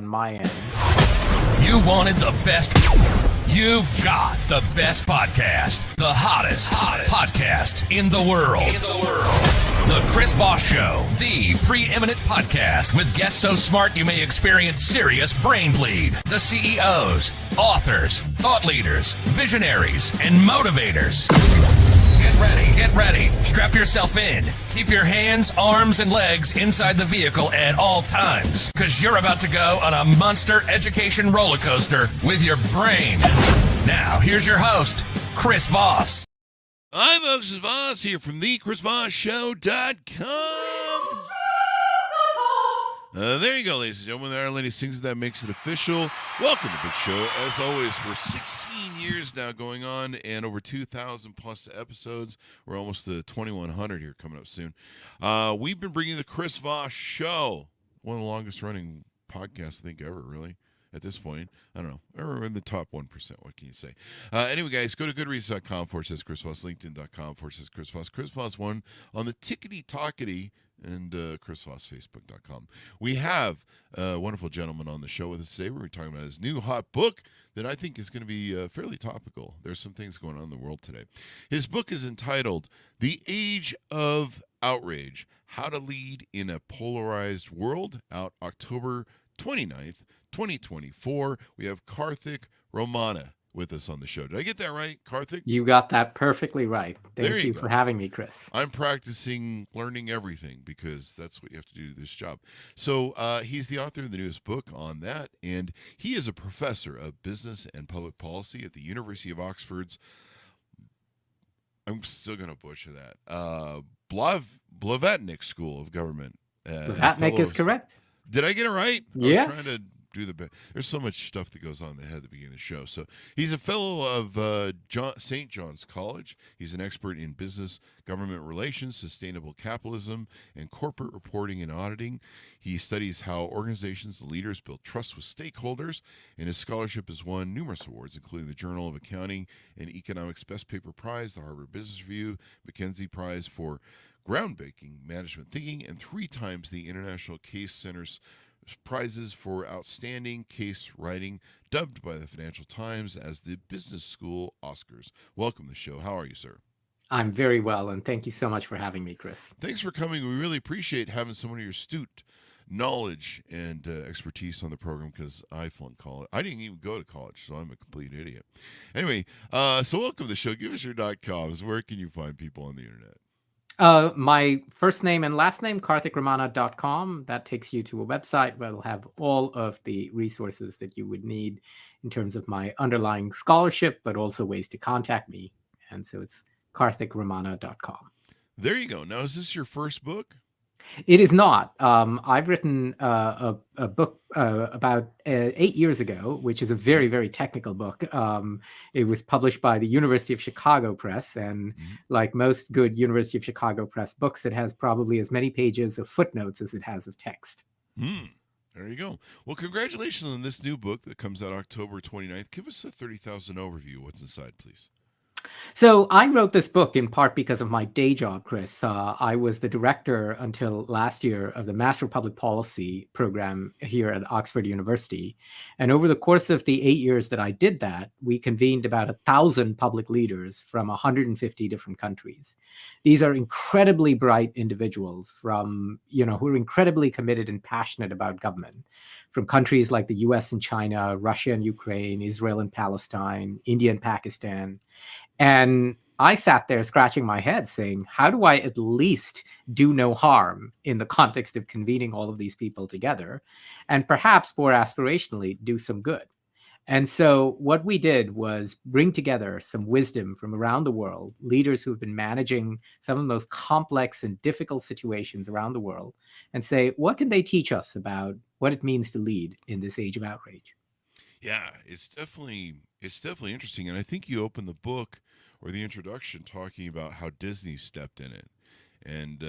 on my end. You wanted the best. You've got the best podcast. The hottest podcast in the world. The Chris Voss Show. The preeminent podcast with guests so smart you may experience serious brain bleed. The CEOs, authors, thought leaders, visionaries, and motivators. Get ready. Strap yourself in. Keep your hands, arms, and legs inside the vehicle at all times, because you're about to go on a monster education roller coaster with your brain. Now, here's your host, Chris Voss. Hi, folks. It's Voss here from thechrisvossshow.com. There you go, ladies and gentlemen. Our lady sings it, that makes it official. Welcome to the big show. As always, for 16 years now going on and over 2,000 plus episodes. We're almost to 2,100 here coming up soon. We've been bringing the Chris Voss Show, one of the longest running podcasts, I think, ever, really. At this point, I don't know. We're in the top 1%. What can you say? Anyway, guys, go to goodreads.com/Chris Voss, LinkedIn.com/Chris Voss, Chris Voss 1 on the Tickety-Tockety, and ChrisVossFacebook.com. We have a wonderful gentleman on the show with us today. We're talking about his new hot book that I think is going to be fairly topical. There's some things going on in the world today. His book is entitled The Age of Outrage, How to Lead in a Polarized World, out October 29th, 2024. We have Karthik Ramanna with us on the show. Did I get that right, Karthik? You got that perfectly right. Thank you for having me, Chris. I'm practicing learning everything because that's what you have to do this job. So he's the author of the newest book on that, and he is a professor of business and public policy at the University of Oxford's, I'm still going to butcher that, Blavatnik School of Government. Blavatnik is correct. Did I get it right? Yes. I was trying to do the best. There's so much stuff that goes on in the head at the beginning of the show. So he's a fellow of St. John's College. He's an expert in business, government relations, sustainable capitalism, and corporate reporting and auditing. He studies how organizations and leaders build trust with stakeholders, and his scholarship has won numerous awards, including the Journal of Accounting and Economics Best Paper Prize, the Harvard Business Review, Mackenzie Prize for groundbreaking management thinking, and 3 times the International Case Center's prizes for outstanding case writing, dubbed by the Financial Times as the Business School Oscars. Welcome to the show. How are you, sir? I'm very well, and thank you so much for having me, Chris. Thanks for coming. We really appreciate having someone of your astute knowledge and expertise on the program, because I flunked college. I didn't even go to college, so I'm a complete idiot. Anyway, so welcome to the show. Give us your .coms. Where can you find people on the internet? My first name and last name, KarthikRamanna.com. That takes you to a website where it'll have all of the resources that you would need in terms of my underlying scholarship, but also ways to contact me. And so it's KarthikRamanna.com. There you go. Now, is this your first book? It is not. I've written a book about 8 years ago, which is a very, very technical book. It was published by the University of Chicago Press, and like most good University of Chicago Press books, it has probably as many pages of footnotes as it has of text. There you go. Well, congratulations on this new book that comes out October 29th. Give us a 30,000 overview. What's inside, please? So I wrote this book in part because of my day job, Chris. I was the director until last year of the Master of Public Policy program here at Oxford University. And over the course of the 8 years that I did that, we convened about 1,000 public leaders from 150 different countries. These are incredibly bright individuals from, who are incredibly committed and passionate about government, from countries like the US and China, Russia and Ukraine, Israel and Palestine, India and Pakistan. And I sat there scratching my head saying, how do I at least do no harm in the context of convening all of these people together, and perhaps more aspirationally do some good? And so what we did was bring together some wisdom from around the world, leaders who've been managing some of the most complex and difficult situations around the world, and say, what can they teach us about what it means to lead in this age of outrage? Yeah, it's definitely interesting. And I think you opened the book or the introduction talking about how Disney stepped in it and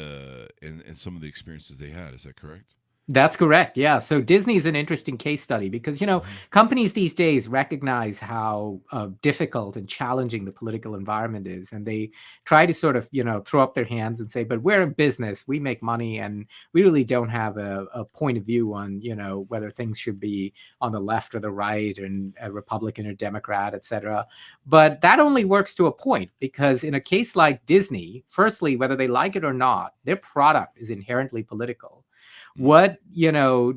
some of the experiences they had. Is that correct? That's correct. Yeah. So Disney is an interesting case study because, Hmm. companies these days recognize how difficult and challenging the political environment is. And they try to sort of, throw up their hands and say, but we're a business, we make money, and we really don't have a point of view on, whether things should be on the left or the right and a Republican or Democrat, et cetera. But that only works to a point because in a case like Disney, firstly, whether they like it or not, their product is inherently political. What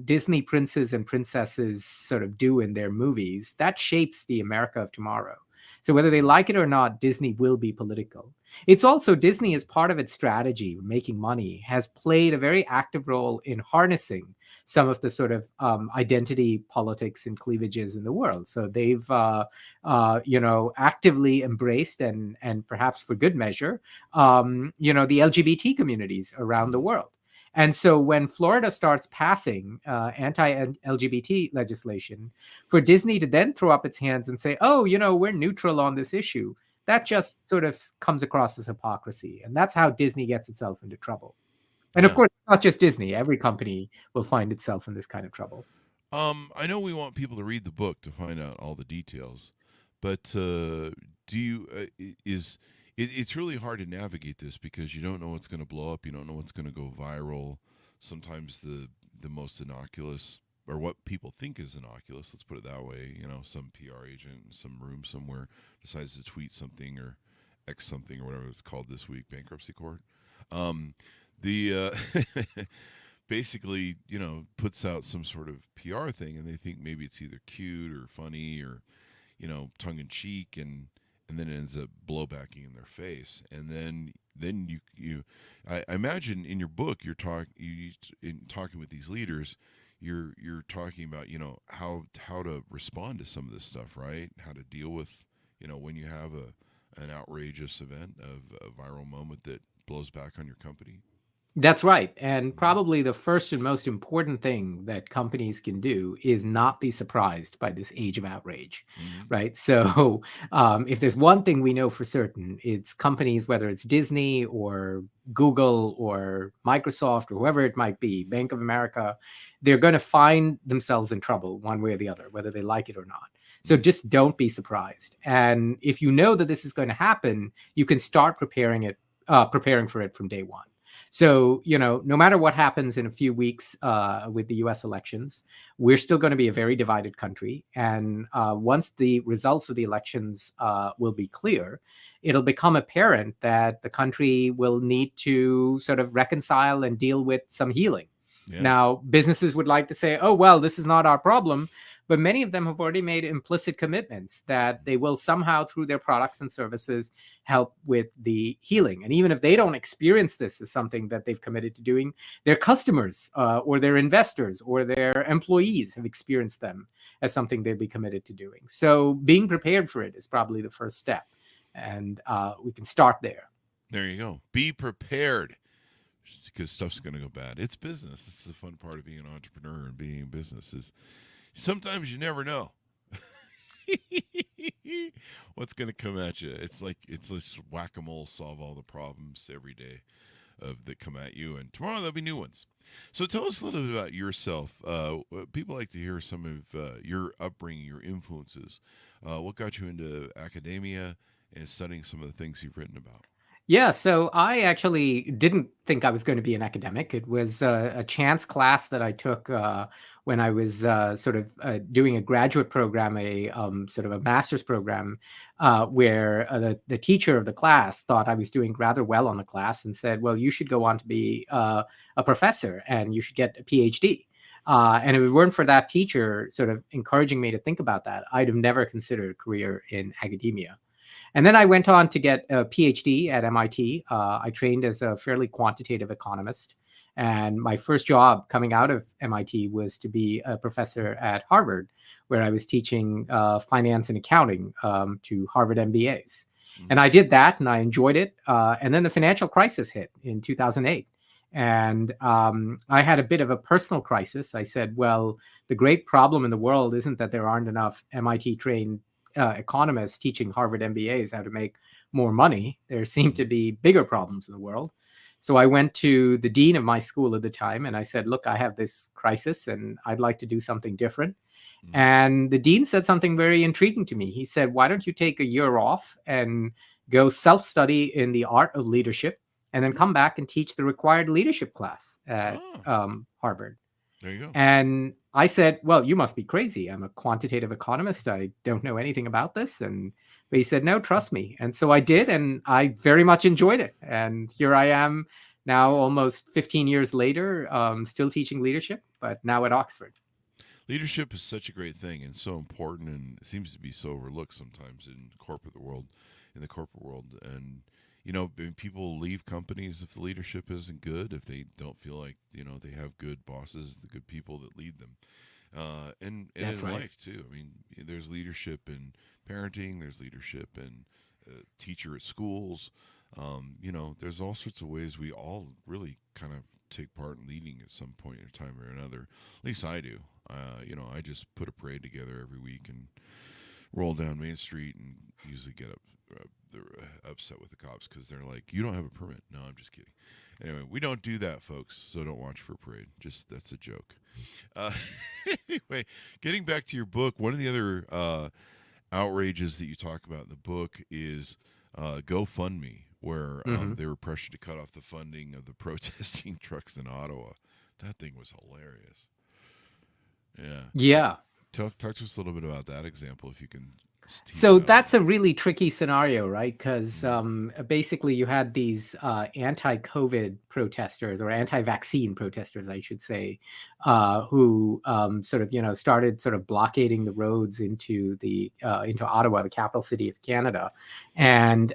Disney princes and princesses sort of do in their movies, that shapes the America of tomorrow. So whether they like it or not, Disney will be political. It's also Disney, as part of its strategy making money, has played a very active role in harnessing some of the sort of identity politics and cleavages in the world. So they've actively embraced, and perhaps for good measure, the LGBT communities around the world. And so when Florida starts passing anti-LGBT legislation, for Disney to then throw up its hands and say, oh, we're neutral on this issue, that just sort of comes across as hypocrisy. And that's how Disney gets itself into trouble. And of Yeah. course, not just Disney, every company will find itself in this kind of trouble. I know we want people to read the book to find out all the details, but do you is it's really hard to navigate this because you don't know what's going to blow up, you don't know what's going to go viral. Sometimes the most innocuous, or what people think is innocuous, let's put it that way, some PR agent in some room somewhere decides to tweet something or X something or whatever it's called this week, bankruptcy court. Um, the basically, puts out some sort of PR thing, and they think maybe it's either cute or funny or, tongue in cheek, and then it ends up blowbacking in their face, and then I imagine in your book in talking with these leaders, you're talking about how to respond to some of this stuff, right? How to deal with when you have an outrageous event of a viral moment that blows back on your company. That's right. And Mhm. probably the first and most important thing that companies can do is not be surprised by this age of outrage, Mhm. right? So, if there's one thing we know for certain, it's companies, whether it's Disney or Google or Microsoft or whoever it might be, Bank of America, they're going to find themselves in trouble one way or the other, whether they like it or not. So Mhm. just don't be surprised. And if you know that this is going to happen, you can start preparing for it from day one. So, no matter what happens in a few weeks with the US elections, we're still going to be a very divided country. And once the results of the elections will be clear, it'll become apparent that the country will need to sort of reconcile and deal with some healing. Yeah. Now, businesses would like to say, oh, well, this is not our problem. But many of them have already made implicit commitments that they will somehow, through their products and services, help with the healing. And even if they don't experience this as something that they've committed to doing, their customers or their investors or their employees have experienced them as something they'd be committed to doing. So being prepared for it is probably the first step. And we can start there. There you go. Be prepared because stuff's going to go bad. It's business. This is the fun part of being an entrepreneur and being in business is sometimes you never know what's going to come at you. It's this whack-a-mole, solve all the problems every day that come at you, and tomorrow there'll be new ones. So tell us a little bit about yourself. People like to hear some of your upbringing, your influences. What got you into academia and studying some of the things you've written about? Yeah, so I actually didn't think I was going to be an academic. It was a chance class that I took when I was sort of doing a graduate program, a sort of a master's program, where the teacher of the class thought I was doing rather well on the class and said, "Well, you should go on to be a professor and you should get a PhD." And if it weren't for that teacher sort of encouraging me to think about that, I'd have never considered a career in academia. And then I went on to get a PhD at MIT. I trained as a fairly quantitative economist. And my first job coming out of MIT was to be a professor at Harvard, where I was teaching finance and accounting to Harvard MBAs. And Mm-hmm. I did that and I enjoyed it. And then the financial crisis hit in 2008. And I had a bit of a personal crisis. I said, well, the great problem in the world isn't that there aren't enough MIT trained economists teaching Harvard MBAs how to make more money. There seem to be bigger problems in the world. So I went to the dean of my school at the time and I said, look, I have this crisis and I'd like to do something different. Mm-hmm. And the dean said something very intriguing to me. He said, why don't you take a year off and go self-study in the art of leadership and then come back and teach the required leadership class at Oh, Harvard? there you go. And I said, well, you must be crazy. I'm a quantitative economist. I don't know anything about this. But he said, no, trust me. And so I did, and I very much enjoyed it. And here I am now, almost 15 years later, still teaching leadership, but now at Oxford. Leadership is such a great thing and so important, and it seems to be so overlooked sometimes in the corporate world. And people leave companies if the leadership isn't good, if they don't feel like they have good bosses, the good people that lead them, and That's in right. life too. I mean, there's leadership in parenting, there's leadership in teacher at schools. There's all sorts of ways we all really kind of take part in leading at some point in time or another. At least I do. I just put a parade together every week and roll down Main Street and usually get up. They're upset with the cops because they're like, "You don't have a permit." No, I'm just kidding. Anyway, we don't do that, folks. So don't watch for a parade. Just that's a joke. Uh, anyway, getting back to your book, one of the other outrages that you talk about in the book is GoFundMe, where Mm-hmm. they were pressured to cut off the funding of the protesting trucks in Ottawa. That thing was hilarious. Yeah. Yeah. Talk to us a little bit about that example, if you can tease So it out a that's little. a really tricky scenario, right? Because Mm-hmm. basically you had these anti-COVID protesters or anti-vaccine protesters, I should say, who sort of started sort of blockading the roads into Ottawa, the capital city of Canada, and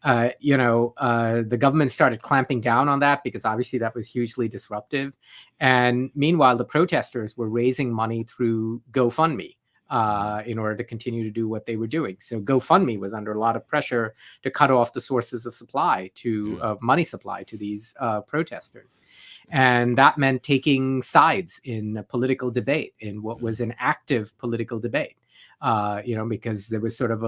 the government started clamping down on that because obviously that was hugely disruptive. And meanwhile, the protesters were raising money through GoFundMe Mm-hmm. in order to continue to do what they were doing. So GoFundMe was under a lot of pressure to cut off the sources of supply Yeah. money supply to these protesters. And that meant taking sides in a political debate, in what Yeah. was an active political debate. Because there was sort of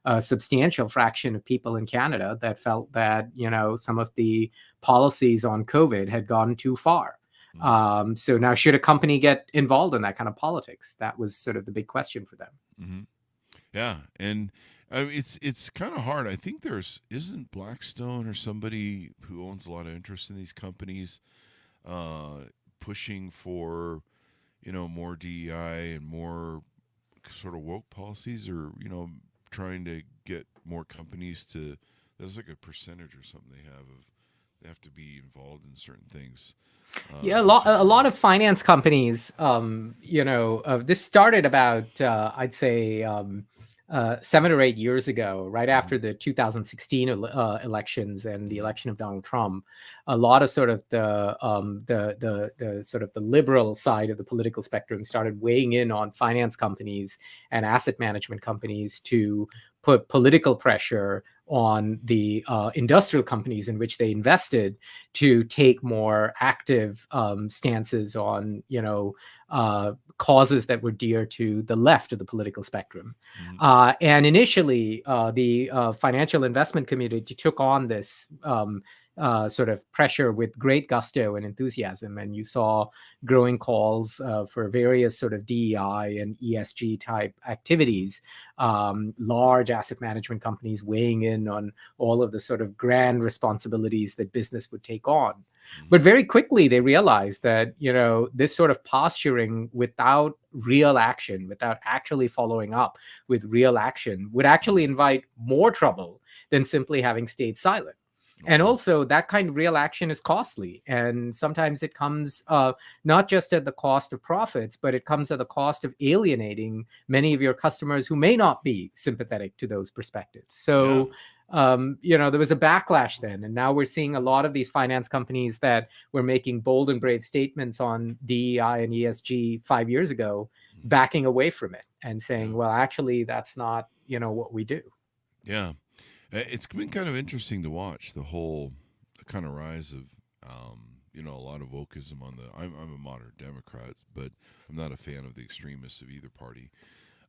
a substantial fraction of people in Canada that felt that, some of the policies on COVID had gone too far. Mm-hmm. So now, should a company get involved in that kind of politics? That was sort of the big question for them. Mm-hmm. Yeah, and I mean, it's kind of hard. I think isn't Blackstone or somebody who owns a lot of interest in these companies uh, pushing for more DEI and more sort of woke policies, or trying to get more companies to. There's like a percentage or something they have to be involved in certain things. Yeah, In a certain a lot way. of finance companies, this started about, I'd say, 7 or 8 years ago, right Mm-hmm. after the 2016 elections and the Mm-hmm. election of Donald Trump. A lot of sort of the sort of the liberal side of the political spectrum started weighing in on finance companies and asset management companies to put political pressure on the industrial companies in which they invested to take more active stances on, causes that were dear to the left of the political spectrum. Mm-hmm. And initially, the financial investment community took on this sort of pressure with great gusto and enthusiasm. And you saw growing calls for various sort of DEI and ESG type activities, large asset management companies weighing in on all of the sort of grand responsibilities that business would take on. Mm-hmm. But very quickly, they realized that, this sort of posturing without real action, without actually following up with real action, would actually invite more trouble than simply having stayed silent. Oh And wow. also, that kind of real action is costly. And sometimes it comes not just at the cost of profits, but it comes at the cost of alienating many of your customers who may not be sympathetic to those perspectives. Yeah. So, there was a backlash then. And now we're seeing a lot of these finance companies that were making bold and brave statements on DEI and ESG 5 years ago, Mm-hmm. backing away from it and saying, Yeah. well, actually, that's not, what we do. Yeah. It's been kind of interesting to watch the whole kind of rise of, a lot of wokeism on the. I'm a moderate Democrat, but I'm not a fan of the extremists of either party.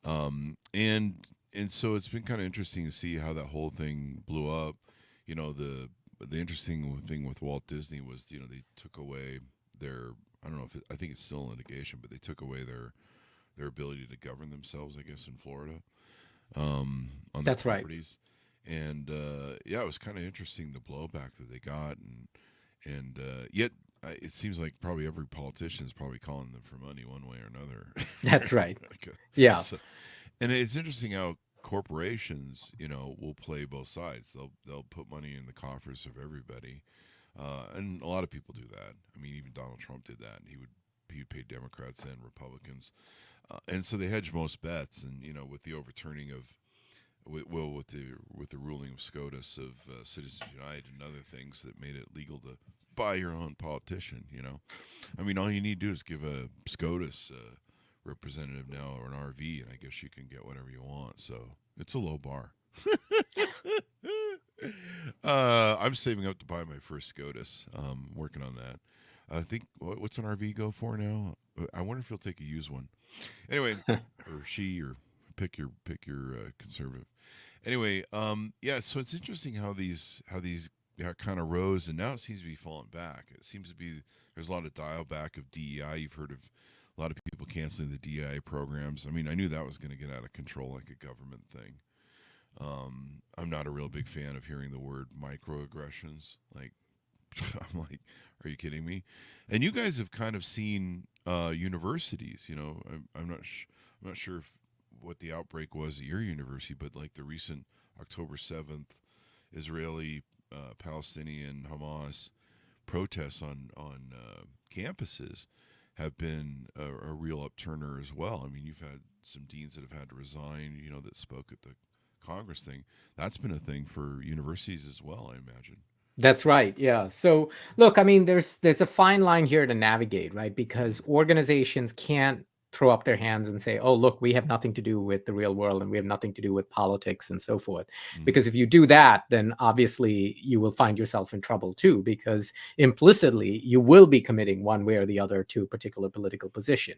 And so it's been kind of interesting to see how that whole thing blew up. The the interesting thing with Walt Disney was, they took away their. I don't know if I think it's still in litigation, but they took away their ability to govern themselves. I guess in Florida, on the That's right. properties, and yeah, it was kind of interesting the blowback that they got, and yet it seems like probably every politician is probably calling them for money one way or another. That's right. Okay. Yeah. So, and it's interesting how corporations, will play both sides. They'll put money in the coffers of everybody, and a lot of people do that. I mean, even Donald Trump did that. He would pay Democrats and Republicans, and so they hedge most bets. And with the overturning of with the ruling of SCOTUS of Citizens United and other things that made it legal to buy your own politician. I mean, all you need to do is give a SCOTUS representative now or an RV, and I guess you can get whatever you want. So it's a low bar. I'm saving up to buy my first SCOTUS. Working on that. I think what's an RV go for now? I wonder if he'll take a used one. Anyway, or she, or pick your conservative. Anyway, yeah. So it's interesting how these kind of rose, and now it seems to be falling back. It seems to be there's a lot of dial back of DEI. You've heard of a lot of people canceling the DEI programs. I mean, I knew that was going to get out of control like a government thing. I'm not a real big fan of hearing the word microaggressions. Like, I'm like, are you kidding me? And you guys have kind of seen universities. I'm not sure what the outbreak was at your university, but like the recent October 7th Israeli, Palestinian, Hamas protests on campuses have been a real upturner as well. I mean, you've had some deans that have had to resign. That spoke at the Congress thing. That's been a thing for universities as well, I imagine. That's right. Yeah. So look, I mean, there's a fine line here to navigate, right? Mm-hmm. Because organizations can't throw up their hands and say, "Oh, look, we have nothing to do with the real world and we have nothing to do with politics and so forth." Mm-hmm. Because if you do that, then obviously you will find yourself in trouble too, because implicitly you will be committing one way or the other to a particular political position.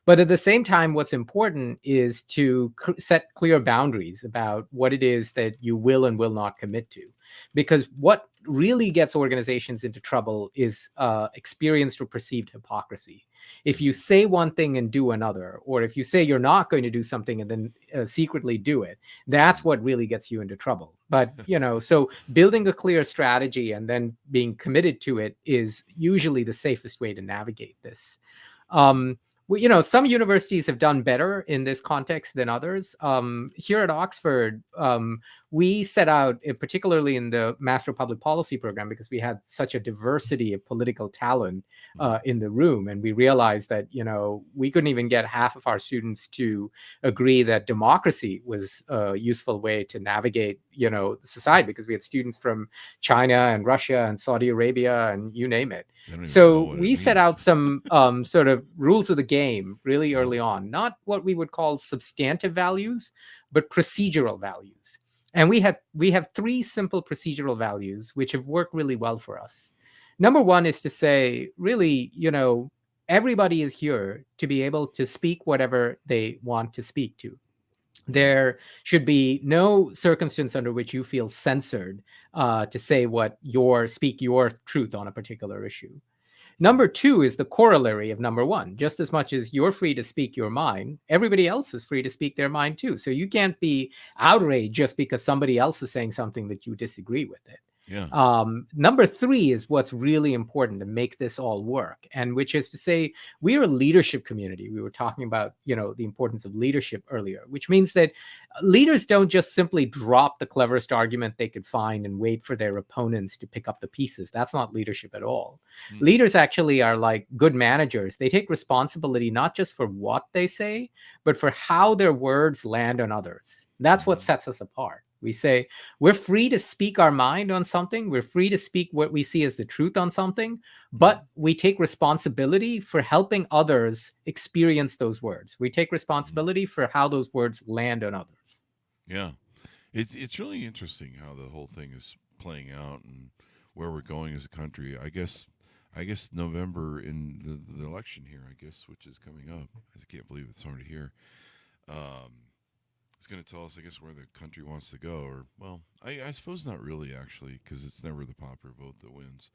But at the same time, what's important is to set clear boundaries about what it is that you will and will not commit to. Because what really gets organizations into trouble is experienced or perceived hypocrisy. If you say one thing and do another, or if you say you're not going to do something and then secretly do it, that's what really gets you into trouble. But so building a clear strategy and then being committed to it is usually the safest way to navigate this. Some universities have done better in this context than others. Here at Oxford, we set out, particularly in the Master of Public Policy program, because we had such a diversity of political talent in the room, and we realized that we couldn't even get half of our students to agree that democracy was a useful way to navigate society, because we had students from China and Russia and Saudi Arabia and you name it. I don't even know So what we it set means. out some sort of rules of the game really Uh-huh. early on, not what we would call substantive values, but procedural values. And we have three simple procedural values which have worked really well for us. Number one is to say, really, everybody is here to be able to speak whatever they want to speak to. Mm-hmm. There should be no circumstance under which you feel censored to say speak your truth on a particular issue. Number two is the corollary of number one. Just as much as you're free to speak your mind, everybody else is free to speak their mind too. So you can't be outraged just because somebody else is saying something that you disagree with it. Yeah. Number three is what's really important to make this all work, and which is to say, we're a leadership community. We were talking about, the importance of leadership earlier, which means that leaders don't just simply drop the cleverest argument they could find and wait for their opponents to pick up the pieces. That's not leadership at all. Mm-hmm. Leaders actually are like good managers. They take responsibility not just for what they say, but for how their words land on others. That's what sets us apart. We say we're free to speak our mind on something. We're free to speak what we see as the truth on something, but we take responsibility for helping others experience those words. We take responsibility for how those words land on others. Yeah. It's really interesting how the whole thing is playing out and where we're going as a country. I guess November in the election here, I guess, which is coming up. I can't believe it's already here. It's going to tell us, I guess, where the country wants to go. Or, well, I suppose not really, actually, because it's never the popular vote that wins.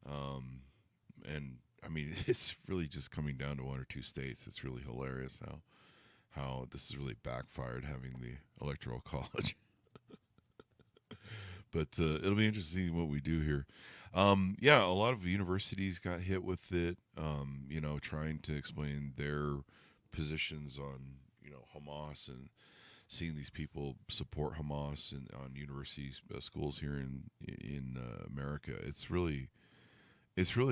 Um, and I mean, it's really just coming down to one or two states. It's really hilarious how this has really backfired having the electoral college. But it'll be interesting what we do here. Yeah, a lot of universities got hit with it. Trying to explain their positions on Hamas and seeing these people support Hamas and on universities, schools here in America. It's really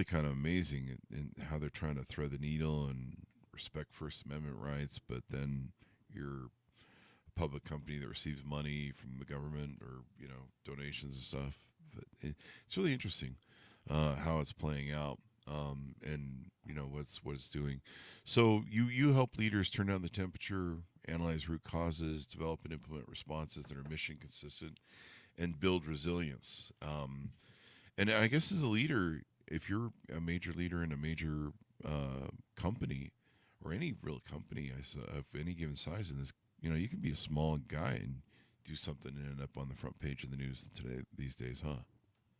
kind of amazing in how they're trying to thread the needle and respect First Amendment rights, but then you're a public company that receives money from the government or donations and stuff. But it's really interesting how it's playing out, and what it's doing. So you help leaders turn down the temperature, analyze root causes, develop and implement responses that are mission consistent, and build resilience. And I guess as a leader, if you're a major leader in a major company or any real company of any given size in this, you can be a small guy and do something and end up on the front page of the news today these days, huh?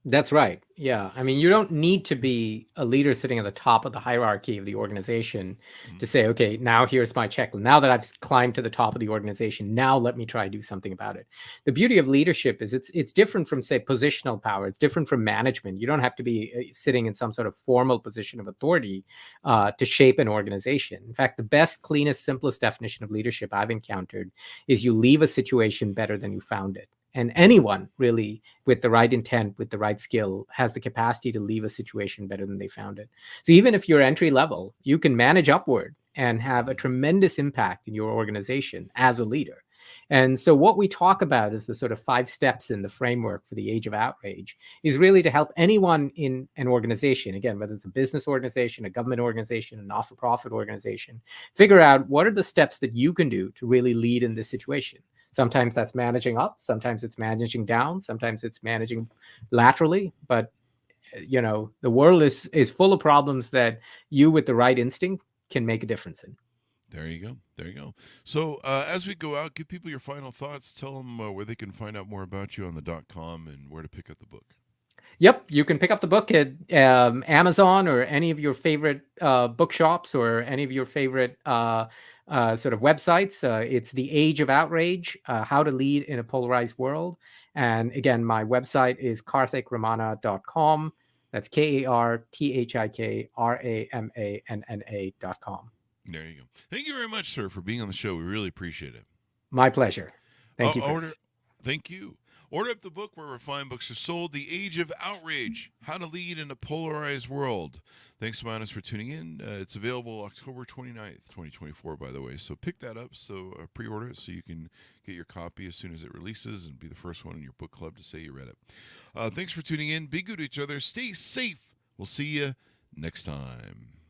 That's right. Yeah. I mean, you don't need to be a leader sitting at the top of the hierarchy of the organization to Mm-hmm. say, okay, now here's my checklist. Now that I've climbed to the top of the organization, now let me try to do something about it. The beauty of leadership is it's different from, say, positional power. It's different from management. You don't have to be sitting in some sort of formal position of authority to shape an organization. In fact, the best, cleanest, simplest definition of leadership I've encountered is you leave a situation better than you found it. And anyone really with the right intent, with the right skill, has the capacity to leave a situation better than they found it. So even if you're entry level, you can manage upward and have a tremendous impact in your organization as a leader. And so what we talk about is the sort of 5 steps in the framework for the age of outrage is really to help anyone in an organization, again, whether it's a business organization, a government organization, a not-for-profit organization, figure out what are the steps that you can do to really lead in this situation. Sometimes that's managing up, sometimes it's managing down, sometimes it's managing laterally. But the world is full of problems that you, with the right instinct, can make a difference in. There you go. There you go. So as we go out, give people your final thoughts. Tell them where they can find out more about you on the .com and where to pick up the book. Yep, you can pick up the book at Amazon or any of your favorite bookshops or any of your favorite sort of websites. It's The Age of Outrage, How to Lead in a Polarized World. And again, my website is karthikramanna.com. That's KarthikRamanna.com. There you go. Thank you very much, sir, for being on the show. We really appreciate it. My pleasure. Thank you, Chris. Thank you. Order up the book where refined books are sold. The Age of Outrage, How to Lead in a Polarized World. Thanks, Manas, for tuning in. It's available October 29th, 2024, by the way. So pick that up. So pre-order it so you can get your copy as soon as it releases and be the first one in your book club to say you read it. Thanks for tuning in. Be good to each other. Stay safe. We'll see you next time.